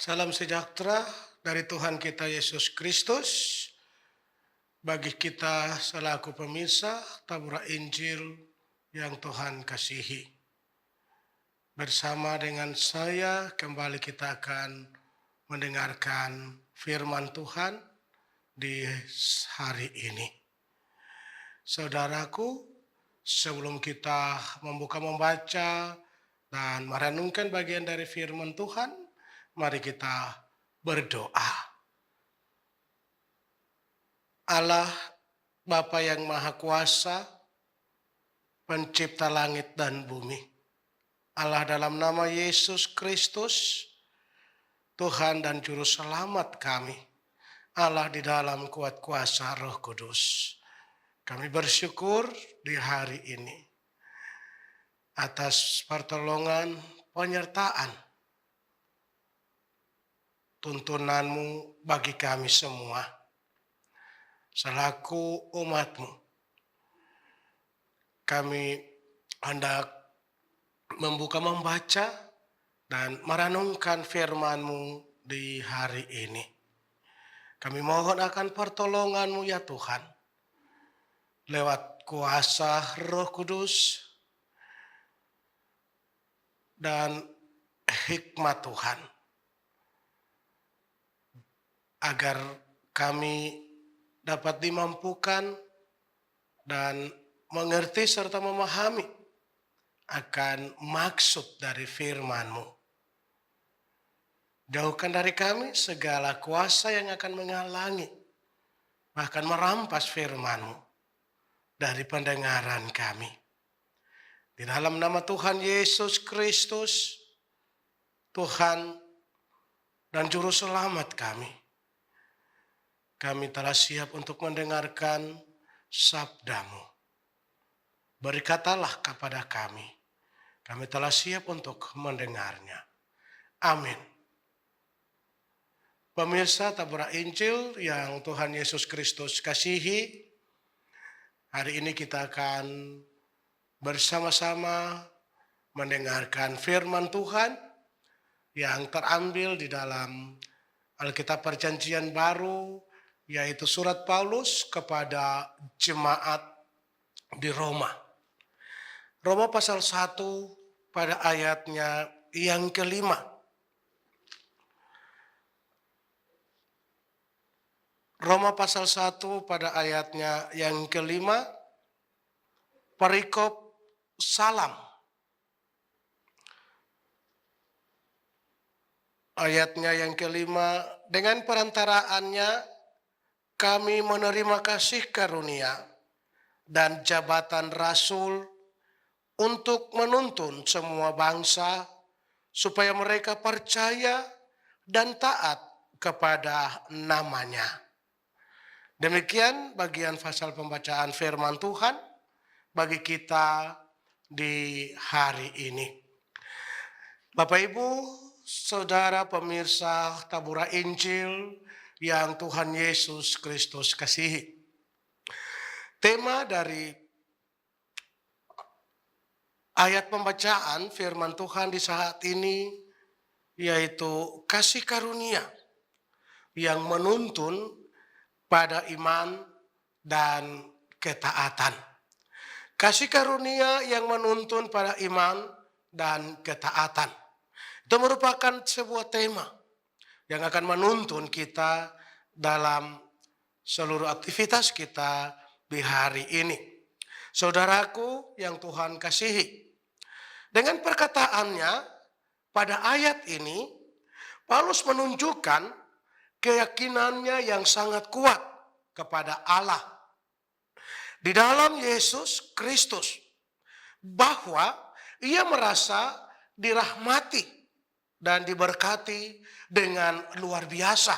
Salam sejahtera dari Tuhan kita Yesus Kristus bagi kita selaku pemirsa tabur Injil yang Tuhan kasihi. Bersama dengan saya kembali kita akan mendengarkan firman Tuhan di hari ini. Saudaraku, sebelum kita membaca dan merenungkan bagian dari firman Tuhan, mari kita berdoa. Allah Bapa yang Maha Kuasa, Pencipta langit dan bumi. Allah dalam nama Yesus Kristus, Tuhan dan Juru Selamat kami. Allah di dalam kuat kuasa Roh Kudus. Kami bersyukur di hari ini atas pertolongan penyertaan tuntunanmu bagi kami semua selaku umatmu. Kami hendak membaca dan merenungkan firman-Mu di hari ini. Kami mohon akan pertolongan-Mu ya Tuhan, lewat kuasa Roh Kudus dan hikmat Tuhan, agar kami dapat dimampukan dan mengerti serta memahami akan maksud dari firman-Mu. Jauhkan dari kami segala kuasa yang akan menghalangi, bahkan merampas firman-Mu dari pendengaran kami. Di dalam nama Tuhan Yesus Kristus, Tuhan dan Juru Selamat kami telah siap untuk mendengarkan sabda-Mu. Berkatalah kepada kami telah siap untuk mendengarnya. Amin. Pemirsa tabur Injil yang Tuhan Yesus Kristus kasihi, hari ini kita akan bersama-sama mendengarkan firman Tuhan yang terambil di dalam Alkitab Perjanjian Baru, yaitu surat Paulus kepada jemaat di Roma. Roma pasal 1 pada ayatnya yang kelima. Roma pasal 1 pada ayatnya yang kelima, perikop salam. Ayatnya yang kelima, dengan perantaraannya kami menerima kasih karunia dan jabatan rasul untuk menuntun semua bangsa supaya mereka percaya dan taat kepada namanya. Demikian bagian pasal pembacaan firman Tuhan bagi kita di hari ini. Bapak Ibu, saudara pemirsa tabur Injil yang Tuhan Yesus Kristus kasihi. Tema dari ayat pembacaan firman Tuhan di saat ini yaitu kasih karunia yang menuntun pada iman dan ketaatan. Kasih karunia yang menuntun pada iman dan ketaatan. Itu merupakan sebuah tema yang akan menuntun kita dalam seluruh aktivitas kita di hari ini. Saudaraku yang Tuhan kasihi, dengan perkataannya pada ayat ini, Paulus menunjukkan keyakinannya yang sangat kuat kepada Allah di dalam Yesus Kristus, bahwa ia merasa dirahmati dan diberkati dengan luar biasa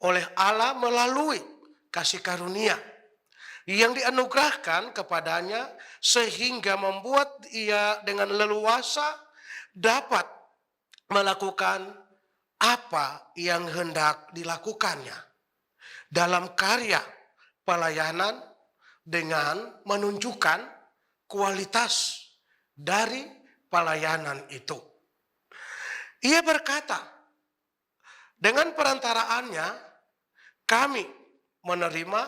oleh Allah melalui kasih karunia yang dianugerahkan kepadanya, sehingga membuat ia dengan leluasa dapat melakukan apa yang hendak dilakukannya dalam karya pelayanan dengan menunjukkan kualitas dari pelayanan itu. Ia berkata Dengan perantaraannya kami menerima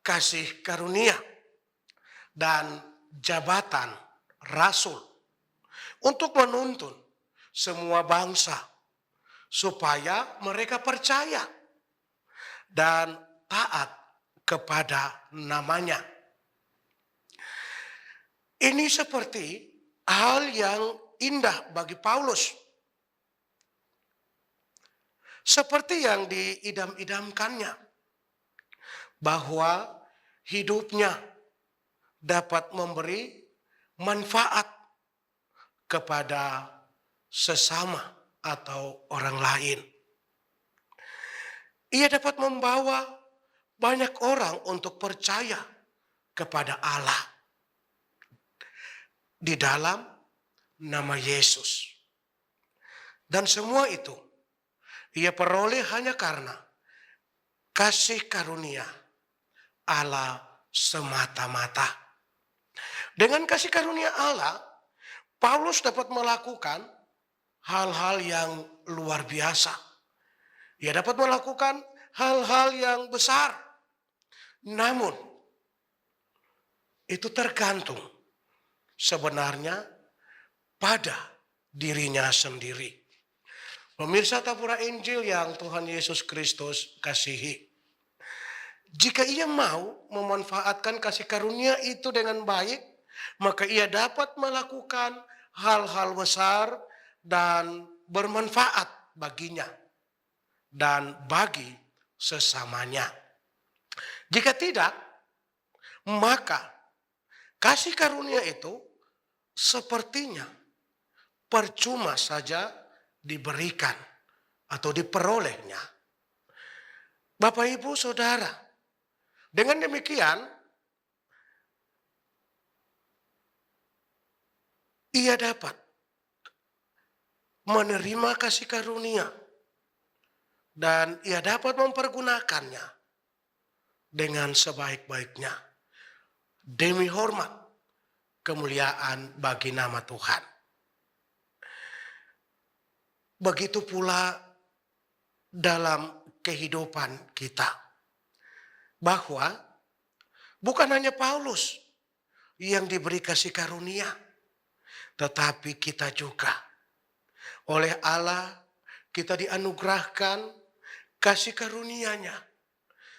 kasih karunia dan jabatan rasul untuk menuntun semua bangsa supaya mereka percaya dan taat kepada namanya. Ini seperti hal yang indah bagi Paulus. Seperti yang diidam-idamkannya, bahwa hidupnya dapat memberi manfaat kepada sesama atau orang lain. Ia dapat membawa banyak orang untuk percaya kepada Allah di dalam nama Yesus. Dan semua itu ia peroleh hanya karena kasih karunia Allah semata-mata. Dengan kasih karunia Allah, Paulus dapat melakukan hal-hal yang luar biasa. Ia dapat melakukan hal-hal yang besar. Namun, itu tergantung sebenarnya pada dirinya sendiri. Pemirsa Tapura Injil yang Tuhan Yesus Kristus kasihi, jika ia mau memanfaatkan kasih karunia itu dengan baik, maka ia dapat melakukan hal-hal besar dan bermanfaat baginya dan bagi sesamanya. Jika tidak, maka kasih karunia itu sepertinya percuma saja diberikan atau diperolehnya. Bapak, Ibu, Saudara, dengan demikian ia dapat menerima kasih karunia dan ia dapat mempergunakannya dengan sebaik-baiknya demi hormat kemuliaan bagi nama Tuhan. Begitu pula dalam kehidupan kita, bahwa bukan hanya Paulus yang diberi kasih karunia, tetapi kita juga oleh Allah kita dianugerahkan kasih karunia-Nya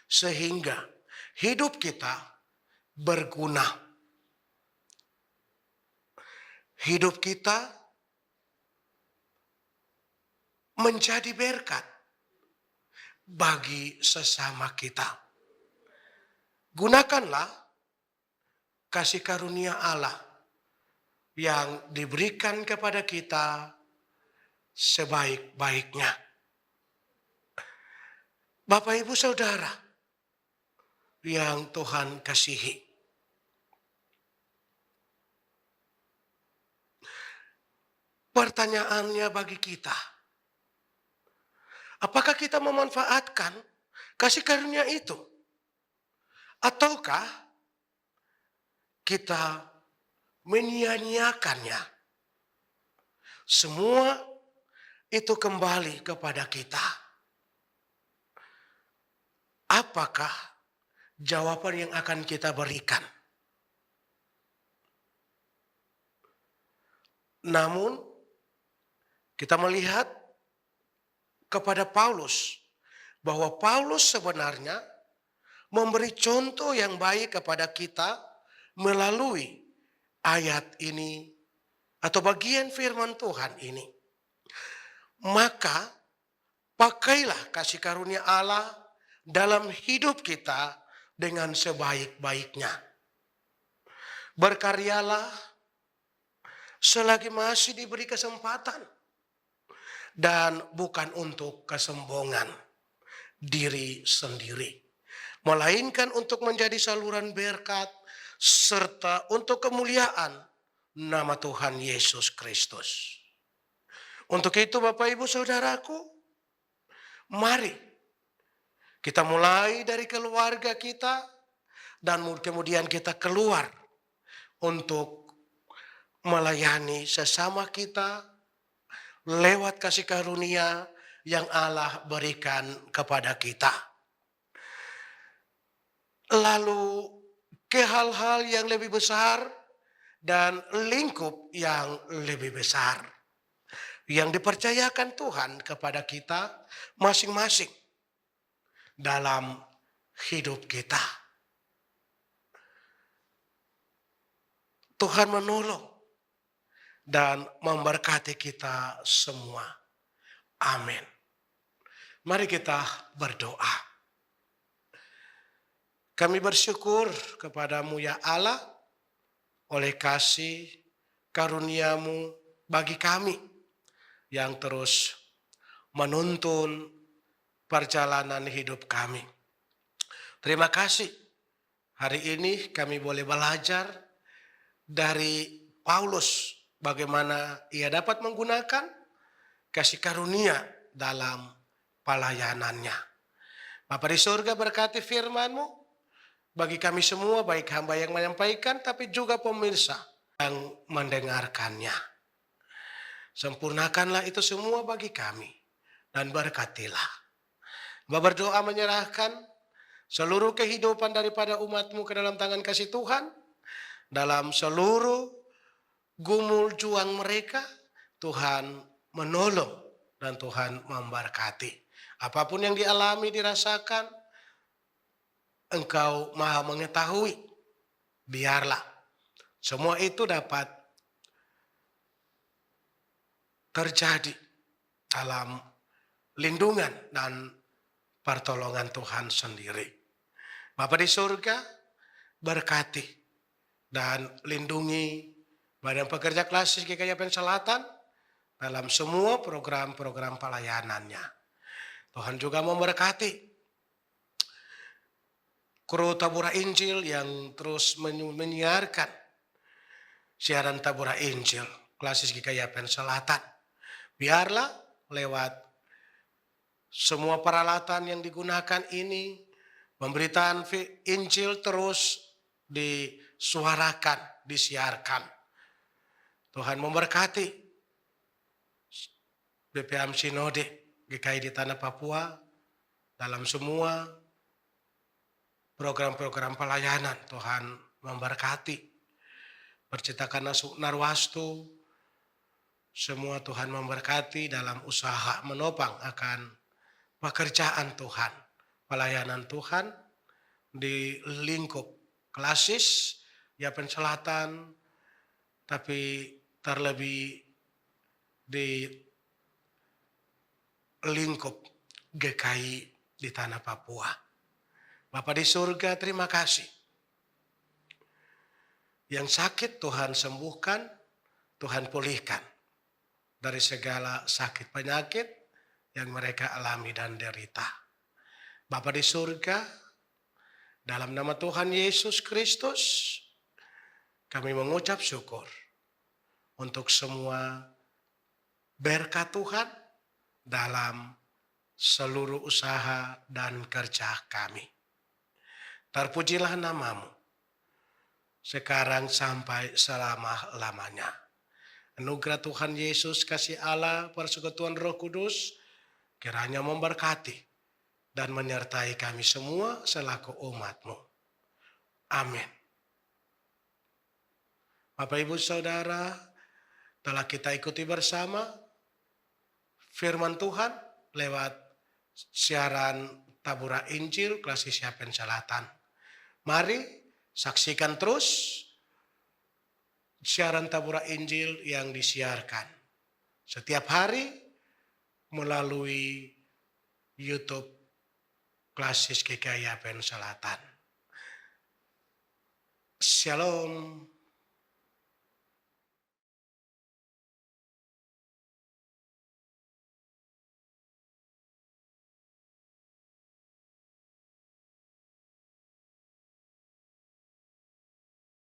sehingga hidup kita berguna. Hidup kita menjadi berkat bagi sesama kita. Gunakanlah kasih karunia Allah yang diberikan kepada kita sebaik-baiknya. Bapak, Ibu, Saudara yang Tuhan kasihi, pertanyaannya bagi kita, apakah kita memanfaatkan kasih karunia itu? Ataukah kita menyia-nyiakannya? Semua itu kembali kepada kita. Apakah jawaban yang akan kita berikan? Namun, kita melihat kepada Paulus, bahwa Paulus sebenarnya memberi contoh yang baik kepada kita melalui ayat ini atau bagian firman Tuhan ini. Maka pakailah kasih karunia Allah dalam hidup kita dengan sebaik-baiknya. Berkaryalah selagi masih diberi kesempatan, dan bukan untuk kesombongan diri sendiri, melainkan untuk menjadi saluran berkat serta untuk kemuliaan nama Tuhan Yesus Kristus. Untuk itu Bapak, Ibu, Saudaraku, mari kita mulai dari keluarga kita dan kemudian kita keluar untuk melayani sesama kita lewat kasih karunia yang Allah berikan kepada kita. Lalu ke hal-hal yang lebih besar dan lingkup yang lebih besar yang dipercayakan Tuhan kepada kita masing-masing dalam hidup kita. Tuhan menolong dan memberkati kita semua. Amin. Mari kita berdoa. Kami bersyukur kepadamu ya Allah oleh kasih karunia-Mu bagi kami yang terus menuntun perjalanan hidup kami. Terima kasih hari ini kami boleh belajar dari Paulus bagaimana ia dapat menggunakan kasih karunia dalam pelayanannya. Bapa di surga, berkati firman-Mu bagi kami semua, baik hamba yang menyampaikan tapi juga pemirsa yang mendengarkannya. Sempurnakanlah itu semua bagi kami dan berkatilah. Bapa berdoa menyerahkan seluruh kehidupan daripada umat-Mu ke dalam tangan kasih Tuhan. Dalam seluruh gumul juang mereka, Tuhan menolong dan Tuhan memberkati. Apapun yang dialami, dirasakan, Engkau Maha mengetahui. Biarlah semua itu dapat terjadi dalam lindungan dan pertolongan Tuhan sendiri. Bapa di surga, berkati dan lindungi Badan Pekerja Klasis GKI Yapen Selatan dalam semua program-program pelayanannya. Tuhan juga memberkati kru Tabura Injil yang terus menyiarkan siaran Tabura Injil Klasis GKI Yapen Selatan. Biarlah lewat semua peralatan yang digunakan ini, pemberitaan Injil terus disuarakan, disiarkan. Tuhan memberkati BPM Sinode GKI di Tanah Papua dalam semua program-program pelayanan. Tuhan memberkati Percetakan Narwastu, semua Tuhan memberkati dalam usaha menopang akan pekerjaan Tuhan, pelayanan Tuhan di lingkup Klasis Yapen Selatan, tapi terlebih di lingkup GKI di Tanah Papua. Bapa di surga, terima kasih. Yang sakit Tuhan sembuhkan, Tuhan pulihkan dari segala sakit penyakit yang mereka alami dan derita. Bapa di surga, dalam nama Tuhan Yesus Kristus, kami mengucap syukur untuk semua berkat Tuhan dalam seluruh usaha dan kerja kami. Terpujilah nama-Mu sekarang sampai selama-lamanya. Anugerah Tuhan Yesus, kasih Allah, persekutuan Roh Kudus, kiranya memberkati dan menyertai kami semua selaku umat-Mu. Amin. Bapak Ibu Saudara, telah kita ikuti bersama firman Tuhan lewat siaran Tabura Injil Klasis Yapen Selatan. Mari saksikan terus siaran Tabura Injil yang disiarkan setiap hari melalui YouTube Klasis GKI Yapen Selatan. Shalom.